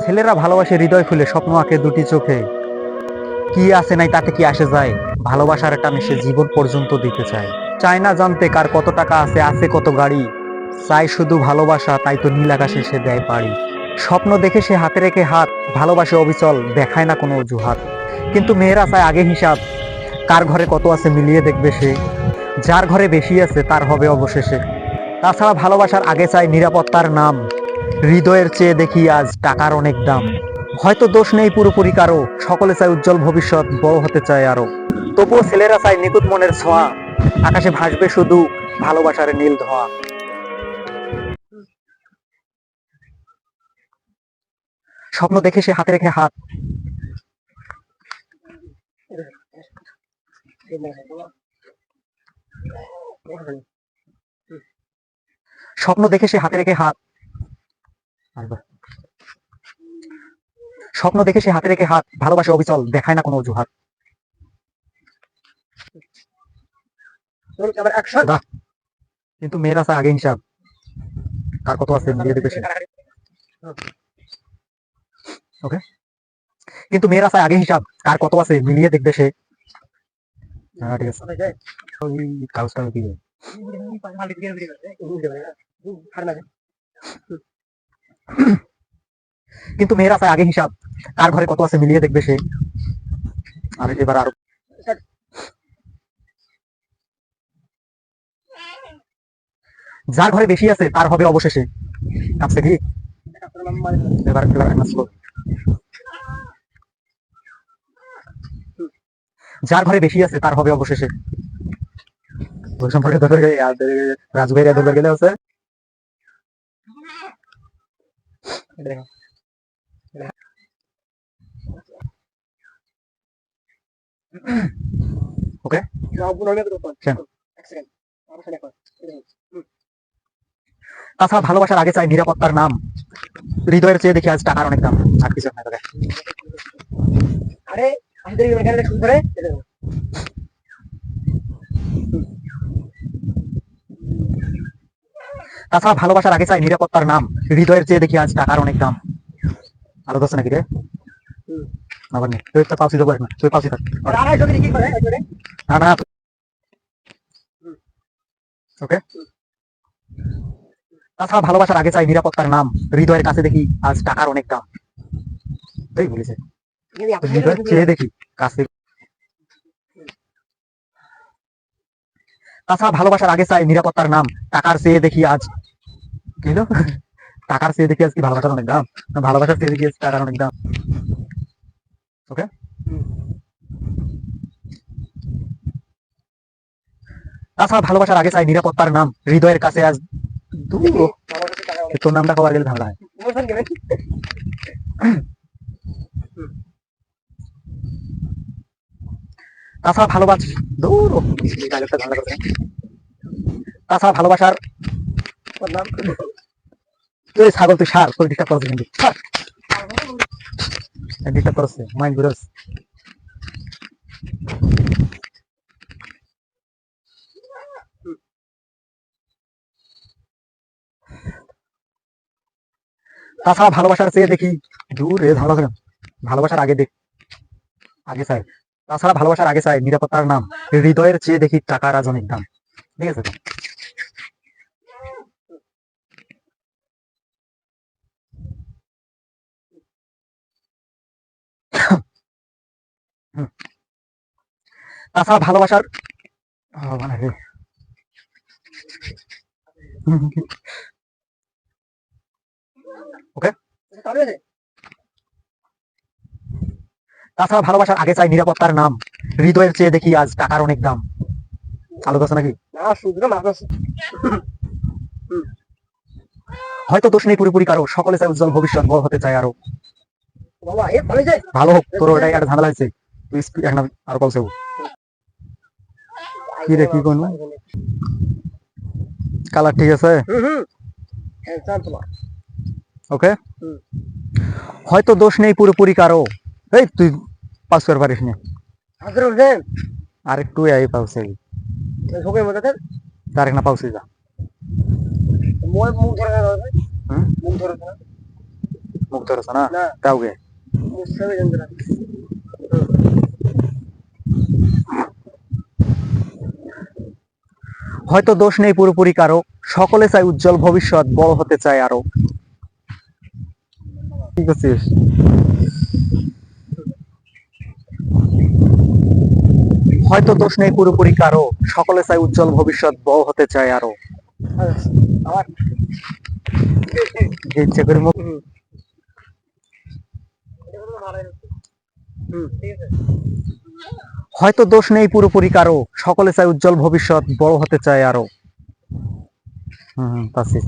ছেলেরা ভালোবাসে হৃদয় খুলে, স্বপ্ন আঁকে দুটি চোখে। কি আছে নাই তাতে কি আসে যায়, ভালোবাসার টানে সে জীবন পর্যন্ত দিতে চায়। চায় না জানতে কার কত টাকা আছে, আছে কত গাড়ি। চাই শুধু ভালোবাসা, তাই তো নীল আকাশে সে দেয় পাড়ি। স্বপ্ন দেখে সে হাতে রেখে হাত, ভালোবাসে অবিচল, দেখায় না কোনো অজুহাত। কিন্তু মেয়েরা চায় আগে হিসাব, কার ঘরে কত আছে মিলিয়ে দেখবে সে। যার ঘরে বেশি আছে তার হবে অবশেষে। তাছাড়া ভালোবাসার আগে চাই নিরাপত্তার নাম, হৃদয়ের চেয়ে দেখি আজ টাকার অনেক দাম। হয়তো দোষ নেই পুরোপুরি কারো, সকলে চায় উজ্জ্বল ভবিষ্যৎ, বড় হতে চায় আরো। তবুও ছেলেরা চায় নিখুঁত মনের ছোঁয়া, আকাশে ভাসবে শুধু ভালোবাসার নীল ধোঁয়া। স্বপ্ন দেখে সে হাতে রেখে হাত, স্বপ্ন দেখে সে হাতে রেখে হাত, স্বপ্ন দেখে সে হাতে রেখে হাত, ভালোবাসে অবিচল, দেখায় না কোনো অজুহাত। বাহ! কিন্তু মেয়েরা চায় আগে হিসাব, কার কত আছে মিলিয়ে দেখবে সে। ওকে, কিন্তু মেয়েরা চায় আগে হিসাব, কার কত আছে মিলিয়ে দেখবে সে। হ্যাঁ, ঠিক আছে। ওই কাগজটা কি কিন্তু মেয়েরা চায় আগে হিসাব, কার ঘরে কত আছে মিলিয়ে দেখবে সে। আর এবার আরো, যার ঘরে বেশি আছে তার হবে অবশেষে। কাঁপছে কি? এবার এবার নাচবো। যার ঘরে বেশি আছে তার হবে অবশেষে। ওই সম্পর্কে ধরে রাজু ভাইরা ধরে গেলে আছে। ওকে, তাছাড়া ভালোবাসার আগে চাই নিরাপত্তার নাম, হৃদয়ের চেয়ে দেখি আজ টাকার অনেক দাম। আর কিছু না। আরে তাছাড়া ভালোবাসার আগে চাই নিরাপত্তার নাম, হৃদয়ের চেয়ে দেখি আজ টাকার অনেক দাম। আলো দশ নাকি রে? আবার নেই, তুই একটা পাউসি দেবো না, তুই পাউসি থাক। না না, ওকে। তাছাড়া ভালোবাসার আগে চাই নিরাপত্তার নাম, হৃদয়ের কাছে দেখি আজ টাকার অনেক দাম। তুই বলেছে হৃদয়ের চেয়ে দেখি কাছে। তাছাড়া ভালোবাসার আগে চাই নিরাপত্তার নাম, টাকার চেয়ে দেখি আজ কি হলো? টাকার চেয়ে দেখি আজ কি ভালোবাসার অনেক দাম, না ভালোবাসার চেয়ে দেখি আজ টাকার অনেক দাম। ওকে, তাছাড়া ভালোবাসার আগে চাই নিরাপত্তার নাম, হৃদয়ের কাছে আজ তোর নামটা কবার গেলে ঝামেলা হয়। তাছাড়া ভালোবাস দূর তাছাড়া ভালোবাসার তুই ছাগল, তুই সার, তোর ডিস্টার্ব করছে কিন্তু ডিস্টার্ব করছে মাইন্ড ঘুরে। তাছাড়া ভালোবাসার চেয়ে দেখি দূর এ ঝামেলা করে। ভালোবাসার আগে দেখ, আগে চাই। তাছাড়া ভালোবাসার আগে চাই নিরাপত্তার নাম, হৃদয়ের চেয়ে দেখি টাকার আজ অনেক দাম। ঠিক আছে তো? তাছাড়া ভালোবাসার মানে ওকে, তাছাড়া ভালোবাসার আগে চাই নিরাপত্তার নাম, হৃদয়ের চেয়ে দেখি আজ টাকার অনেক দাম। আলো আছে নাকি? হয়তো দোষ নেই পুরোপুরি কারো, সকলে চায় উজ্জ্বল ভবিষ্যৎ, বড় হতে চায় আরো। ভালো হোক, তোর ওটাই একটা ঝামেলা হয়েছে। তুই এক না আরো কলসে কি রে, কি করবো? কালার ঠিক আছে। ওকে, হয়তো দোষ নেই পুরোপুরি কারো। এই তুই পাস করে পারিস না, আর একটু এই পাউছে তার এক না পাউছে যা। মুখ ধরেছ না তাও গে হয়তো দোষ নেই পুরোপুরি কারো, সকলে চায় উজ্জ্বল ভবিষ্যৎ, বড় হতে চায় আরো। কি করছিস? হয়তো দোষ নেই পুরোপুরি কারো, সকলে চায় উজ্জ্বল ভবিষ্যৎ, বড় হতে চায় আরো। ইচ্ছে করে মুখ হয়তো দোষ নেই পুরোপুরি কারো, সকলে চায় উজ্জ্বল ভবিষ্যৎ, বড় হতে চায় আরো। পাচ্ছি।